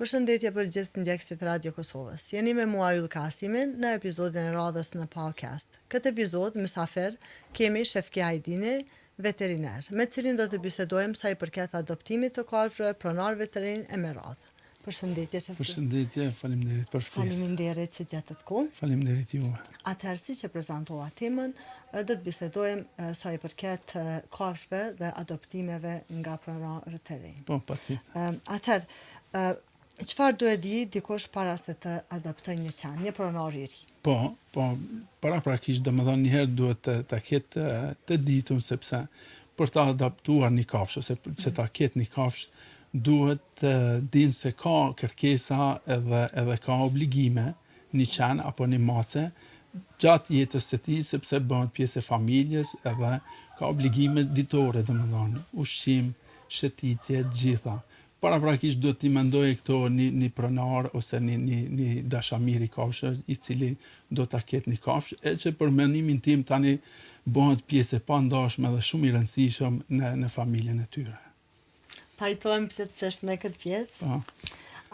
Përshëndetje për gjithë ndjekësit Radio Kosovës. Jeni me mua Yll Kasimin në episodin e radhës në podcast. Këtë episod, mysafir, kemi Shefki Ajdini, veteriner, me cilin do të bisedojmë sa i përket adoptimit të kafshëve, pronarëve të rinj e me radhë. Përshëndetje, Shefki. Përshëndetje, faleminderit për ftesë. Faleminderit që gjetët kohë. Faleminderit juve. Atëherë, si që prezantova temën, do të bisedojmë sa i përket kafshëve dhe adoptimeve nga pronarët të rinj. Po, patjetër. Atëherë, çfarë duhet di dikush para se të adoptoj një qen, një pronar i ri? Po, paraprakisht domethënë një herë duhet ta ketë të ditun sepse për ta adoptuar një kafshë ose që ta ketë një kafshë duhet të dinë se ka kërkesa edhe ka obligime një qen apo një mace gjatë jetës së tij sepse bëhet pjesë e familjes edhe ka obligime ditore domethënë, ushqim, shëtitje, të gjitha. Paraprakisht duhet t'i mendoj këto një pronar ose një dashamir i kafshës i cili do ta ketë një kafshë, e që për mendimin tim tani bëhet pjesë e pandashme dhe shumë i rëndësishëm në familjen e tyre. Pajtojmë plotësisht me këtë pjesë. Po.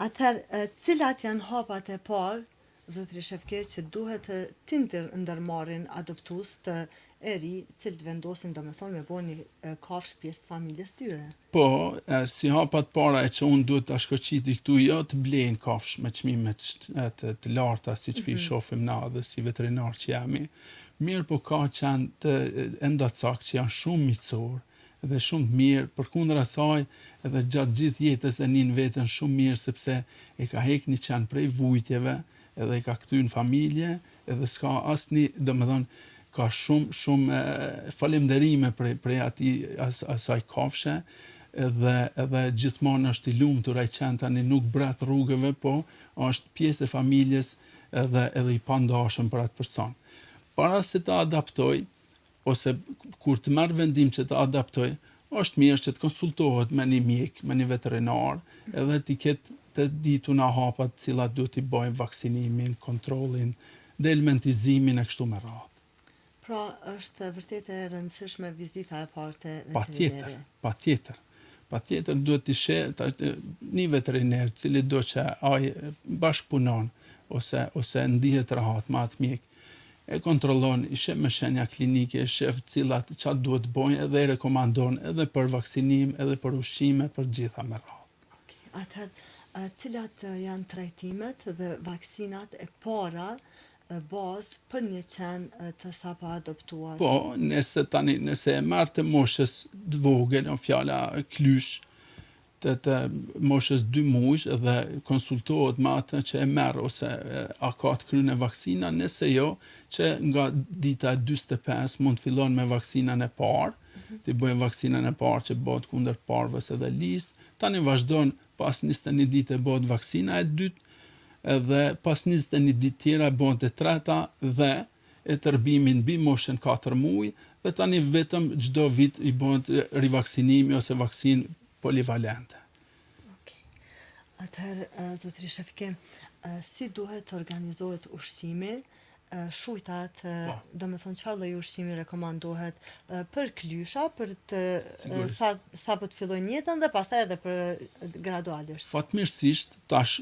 Atëherë, cilat janë hapat e parë, zotri Shefki, që duhet të ndërmarrin adoptues të e ri, cilët vendosin domethënë me bëni kafshë pjesë të familjes tyre? Po, si hapat para e që unë duhet ta shkoqiti këtu jo të blejnë kafshë me çmime të larta siç i shohim na dhe si veterinar që jemi. Mirë, po ka qenë të endacak që janë shumë miqësor dhe shumë mirë, përkundër asaj edhe gjatë gjithë jetës e nin veten shumë mirë sepse e ka heq një qen prej vujtjeve edhe e ka kthy në familje edhe s'ka asnjë, domethënë ka shumë falënderime prej asaj kafshë edhe gjithmonë është i lumtur ai qen tani nuk brat rrugëve, po është pjesë e familjes edhe i pandashëm për atë person. Para se ta adaptoj ose kur të marr vendim që ta adaptoj, është mirë që të konsultohet me një mjek, me një veterinar, edhe t'i ketë të dituna hapat cilat duhet t'i bëjmë vaksinimin, kontrollin, dhe elementizimin e kështu me radhë. Pra, është vërtet e rëndësishme vizita e parë të veterineri. Patjetër duhet t'i sheh një veteriner cili do që ai bashkëpunon ose ndihet rahat me atë mjek. E kontrollon, i shef me shenja klinike, e shef cilat çfarë duhet bëjnë edhe i rekomandon edhe për vaksinim, edhe për ushqime, për gjitha me radhë. Atëherë, cilat janë trajtimet dhe vaksinat e para bazë për një qen të sapo adoptuar? Po, nëse e marr të moshës të vogël, në fjala klysh, të moshës 2 muaj dhe konsultohet me atë që e merr ose a ka të kryer vaksina, nëse jo, që nga dita 45 mund të fillon me vaksinën e parë, të bëjmë vaksinën e parë që bëhet kundër parvës edhe listë, tani vazhdon pas 21 ditë bëhet vaksina e dytë, edhe pas 21 ditë tjera bëhet e treta dhe e tërbimi mbi moshën 4 muaj dhe tani vetëm çdo vit i bëhet rivaksinimi ose vaksinë polivalente. Atëherë, zotri Shefki, si duhet të organizohet ushqimi, shujtat, domethënë çfarë lloj ushqimi rekomandohet për klysha, për të sa po të fillojnë jetën dhe pastaj edhe për gradualisht. Fatmirësisht tash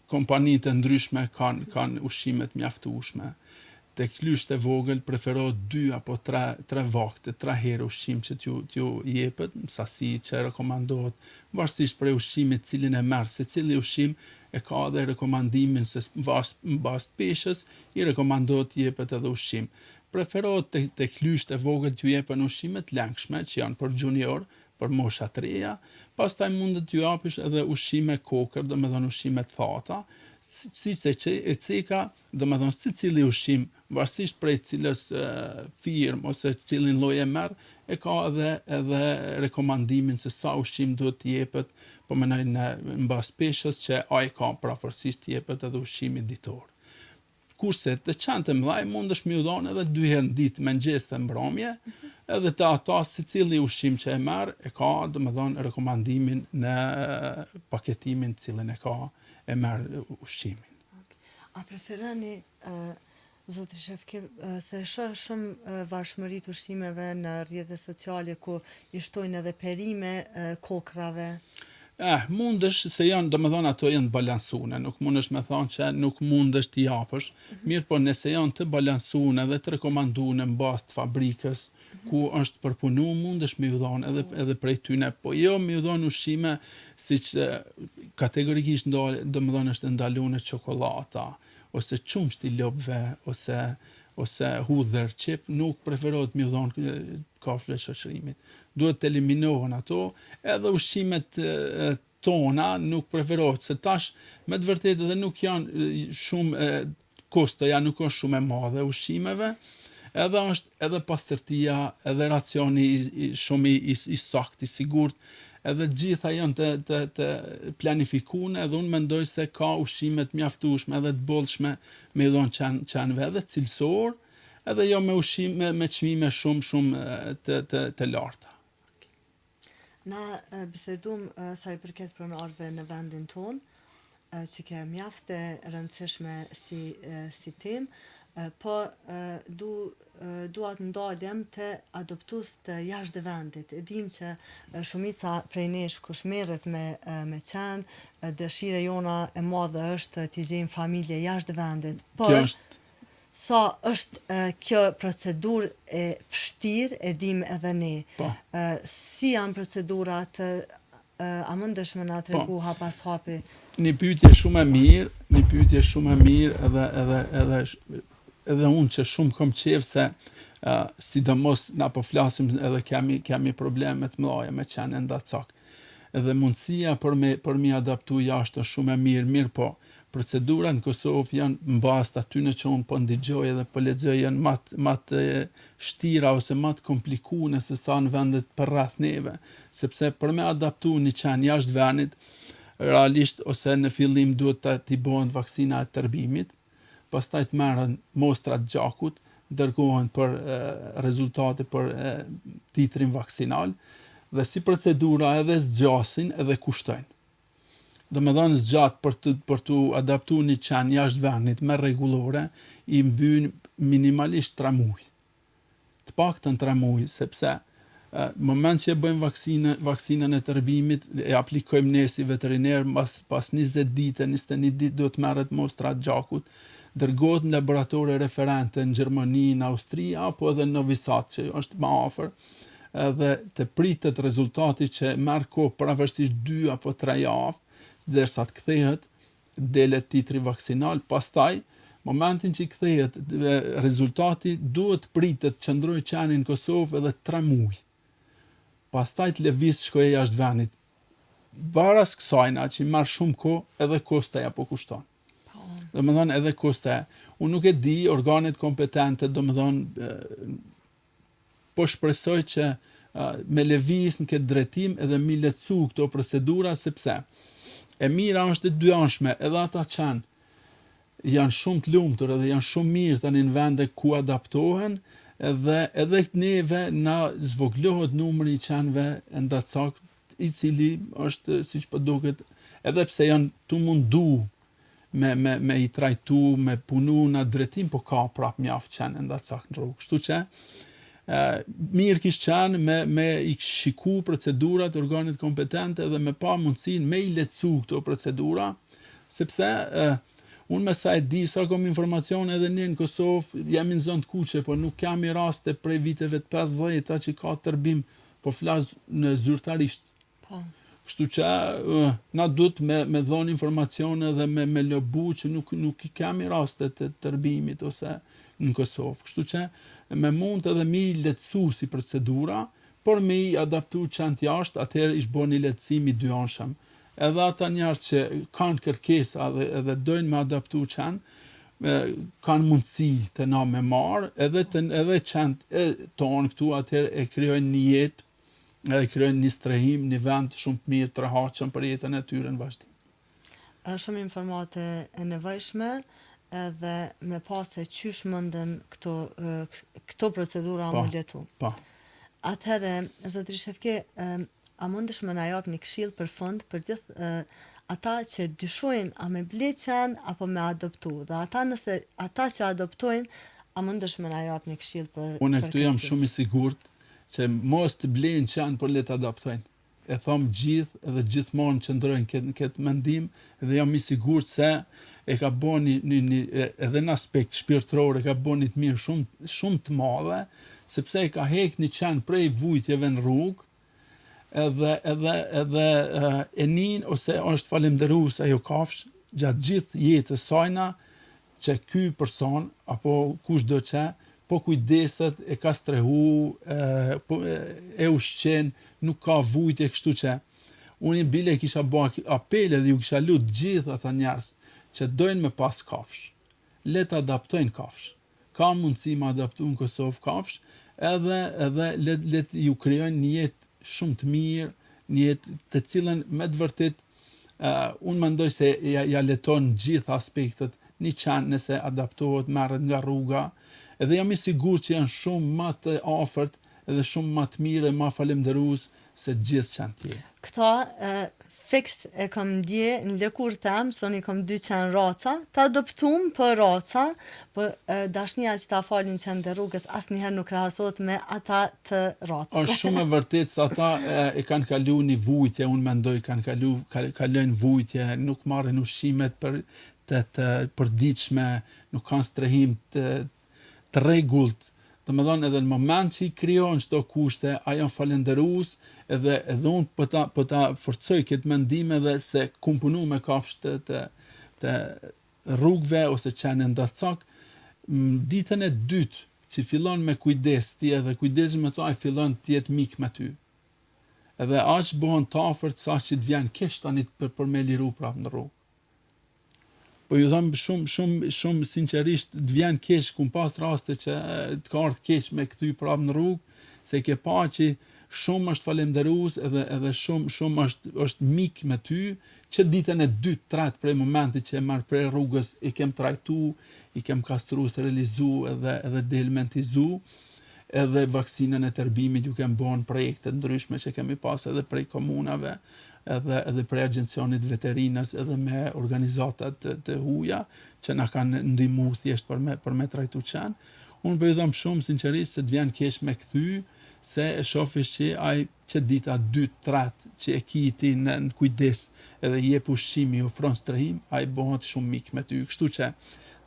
kompanitë e ndryshme kanë ushqime të mjaftueshme. Te klyshtë e vogël preferohet 2 apo 3 vakte, 3 herë ushqim që t'ju jepet, sasi që rekomandohet, varësisht prej ushqimit cilin e merr, secili ushqim e ka edhe rekomandimin se në bazë të peshës i rekomandohet të jepet edhe ushqim. Preferohet te klyshtë e vogël t'ju jepen ushqime të lengshme që janë për junior, për mosha të reja, pastaj mundet t'ju japësh edhe ushqime kokër, domethënë ushqime të thata, siç e ceka, domethënë secili ushqim, varësisht prej cilës firmë ose cilin lloj e merr, e ka edhe rekomandimin se sa ushqim duhet të jepet, po mendoj në bazë peshës që ai ka praporësisht të jepet edhe ushqimi ditor. Kurse të qentë mëdhaj mundesh me u dhënë edhe 2 herë në ditë mëngjes dhe mbrëmje, edhe të ata secili ushqim që e merr e ka domethënë rekomandimin në paketimin cilin e merr ushqimin. A preferoni zotri Shefki, se shoh shumë varshmëri të ushqimeve në rrjetet sociale ku i shtojnë edhe perime kokrave? Mundesh se janë, domethënë ato janë të balansune, nuk mundesh me thonë që nuk mundesh t'i japësh, mirë po nëse janë të balansune dhe të rekomandune në bazë të fabrikës, ku është përpunu, mundesh me ju dhonë edhe prej tyne, po jo me ju dhonë ushqime siç kategorikisht domethënë është ndaluar çokolata, ose qumsht i lopëve, ose hudhër, qip, nuk preferohet me ju dhonë kafshëve shoqërimit. Duhet të eliminohen ato, edhe ushqimet tona nuk preferohet, se tash me të vërtetë edhe nuk janë shumë kostoja nuk është shumë e madhe ushqimeve, edhe është edhe pastërtia, edhe racioni shumë i saktë, i sigurt, edhe gjitha janë të planifikuar, edhe unë mendoj se ka ushqime të mjaftueshme edhe të bollshme me dhënë qenëve edhe cilësor, edhe jo me ushqime me çmime shumë të larta. Na bisedum sa i përket pronarëve në vendin tonë, që ke mjaft e rëndësishme si temë, po dua të ndalem të adoptues të jashtë vendit. E dim që shumica prej nesh kush merret me qenë, dëshira jona e madhe është t'i gjejmë familje jashtë vendit. Kjo është sa është kjo procedurë e vështirë, e dim edhe ne. Si janë procedurat, a mundesh me na tregu hap pas hapi? Një pyetje shumë e mirë edhe unë që shumë kom qejf se sidomos na po flasim edhe kemi probleme të mëdha me qenë ndacak. Edhe mundësia për mi adaptu jashtë është shumë e mirë po procedurat në Kosovë janë mbas të aty në që unë po ndigjoj edhe po lexoj janë më të shtira ose më të komplikuara se sa në vendet përreth neve, sepse për me adaptu një qenë jashtë vendit, realisht ose në fillim duhet t'i bëhen vaksina e tërbimit, pastaj të merren mostrat gjakut, dërgohen për rezultate për titrin vaksinal, dhe si procedura edhe zgjasin edhe kushtojnë. Domethënë zgjat për të adaptuar një qenë jashtë vendit me rregullore i mbyn minimalisht 3 muaj. Të paktën 3 muaj, sepse moment që e bëjmë vaksinën e tërbimit, e aplikojmë ne si veteriner, pas 20 ditë, 21 ditë duhet merret mostra gjakut, dërgohet në laboratore referente në Gjermani, në Austri, apo edhe në Novi Sad, që është më afër, edhe të pritet rezultati që merr kohë pavarësisht 2 apo 3 javë, derisa të kthehet, delet titri vaksinal, pastaj, momentin që kthehet rezultati, duhet pritet qëndroj qeni në Kosovë edhe 3 muaj. Pastaj të lëviz shkojë jashtë vendit. Baras kësajna që i marr shumë kohë edhe kostaja po kushton. Domethënë edhe kostaja. Unë nuk e di organet kompetente, domethënë po shpresoj që me lëviz në këtë drejtim edhe mi lehtësu këto procedura, sepse e mira është e dyanshme, edhe ata qenë janë shumë të lumtur edhe janë shumë mirë tani në vende ku adaptohen, edhe neve na zvoglohet numri i qenëve ndacak, i cili është siç po duket, edhe pse janë të mundu me i trajtu, me punu në drejtim, po ka prap mjaft qenë ndacak në rrugë. Kështu që mirë kish qenë me i shiku procedurat organet kompetente dhe me pa mundësin me i lehtësu këto procedura, sepse unë me sa e di, sa kom informacion edhe një në Kosovë, jemi në zonë të kuqe, po nuk kemi raste prej viteve të 50 që ka tërbim, po flas në zyrtarisht. Kështu që na duhet me dhon informacione dhe me lobu që nuk i kemi raste të tërbimit ose në Kosovë. Kështu që me mund edhe mi lehtësu si procedura, por me i adaptu qenë jashtë, atëherë ish bën një lehtësim i dyanshëm. Edhe ata njerëz që kanë kërkesa edhe dojnë me adaptu qenë, kanë mundësi të na me marë, edhe qenë tonë këtu atëherë e krijojnë një jetë, edhe krijojnë një strehim, një vend shumë të mirë të rehatshëm për jetën e tyre në vazhdim. Shumë informate e nevojshme, edhe me pas se qysh mënden këto procedura më letu. Atëherë, zotëri Shefke, a mundesh me na jap një këshill për fund për gjithë ata që dyshojnë a me ble qenë apo me adoptu, dhe ata që adoptojnë, a mundesh me na jap një këshill për Unë këtu jam shumë i sigurt që mos të blejnë qenë për le të adoptojnë. e thom gjithë edhe gjithmonë qëndrojnë këtë mendim dhe jam i sigurt se e ka bën edhe në aspekt shpirtëror e ka bën një të mirë shumë të madhe, sepse e ka hek një qenë prej vujtjeve në rrugë, edhe e nin ose është falendërues ajo kafsh gjatë gjithë jetës sajna që ky person apo kushdo që po kujdeset, e ka strehu, e ushqen, nuk ka vujtje, kështu që unë i bile kisha bërë apele dhe ju kisha lutë gjithë ata njerëz që dojnë me pas kafsh. Le të adaptojnë kafsh. Ka mundësi me adaptu në Kosovë kafsh, edhe le të ju krijojnë një jetë shumë të mirë, një jetë të cilën me të vërtet unë mendoj se ja leton gjithë aspektet një qenë nëse adaptohet, merret nga rruga, edhe jam i sigurt që janë shumë më të afërt edhe shumë më të mirë e më falemderues se gjithë qenë tjerë. Këta fiks e kam ndje në lëkur tem, soni kam 2 qenë raca, ta adoptum për raca, për dashnia që ta falin qenë të rrugës asnjëherë nuk krahasohet me ata të racave. Është shumë e vërtet se ata e kanë kalu një vujtje, unë mendoj kalojnë vujtje, nuk marrin ushqimet të përditshme, nuk kanë strehim të rregullt. Domethënë edhe në moment që i krijon çdo kushte, ai janë falendërues edhe unë po ta forcoj këtë mendim edhe se kum punu me kafsh të rrugëve ose qenë ndërcak, ditën e dytë që fillon me kujdes ti edhe kujdesi me to ai fillon të jetë mik me ty. Edhe aq bëhen të afërt sa që të vjen keq tani për me liru prapë në rrugë. Po ju them shumë sinqerisht të vjen keq, kum pas raste që të ka ardhur keq me kthy prapë në rrugë, se ke pa që shumë është falendërues edhe shumë është mik me ty, që ditën e dytë, tretë prej momentit që e marr prej rrugës i kem trajtu, i kem kastru, sterilizu edhe dehelmintizu, edhe vaksinën e tërbimit ju kem bën projekte ndryshme që kemi pas edhe prej komunave, edhe prej agjencionit veterinës, edhe me organizatat të huaja që na kanë ndihmu thjesht për me trajtu qenë. Unë po i them shumë sinqerisht se të vjen keq me kthy, se e shofish që ai që dita 2-3 që e kiti në kujdes edhe jep ushqimi, ofron strehim, ai bëhet shumë mik me ty. Kështu që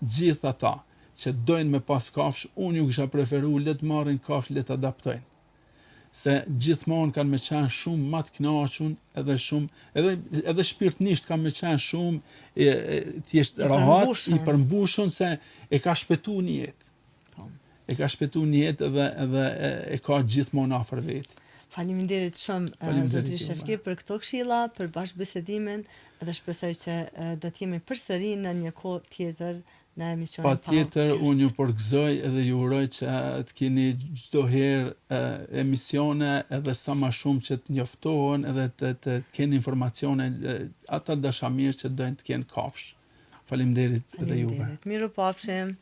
gjithë ata që dojnë me pas kafsh, unë ju kisha preferuar le të marrin kafsh, le të adaptojnë. Se gjithmonë kanë me qenë shumë më të kënaqur edhe shpirtnisht kanë me qenë shumë thjesht rahat, i përmbushur se e ka shpëtuar një jetë. E ka shpëtuar një jetë edhe e ka gjithmonë afër vetë. Faleminderit shumë zotëri Shefki për këto këshilla, për bashkëbisedimin dhe shpresoj që do të jemi përsëri në një kohë tjetër në emisionin Patjetër, unë ju përgëzoj edhe ju uroj që të keni çdo herë emisione edhe sa më shumë që të njoftohen edhe të keni informacione ata dashamirë që dojnë të kenë kafsh. Faleminderit edhe juve. Miru pafshim.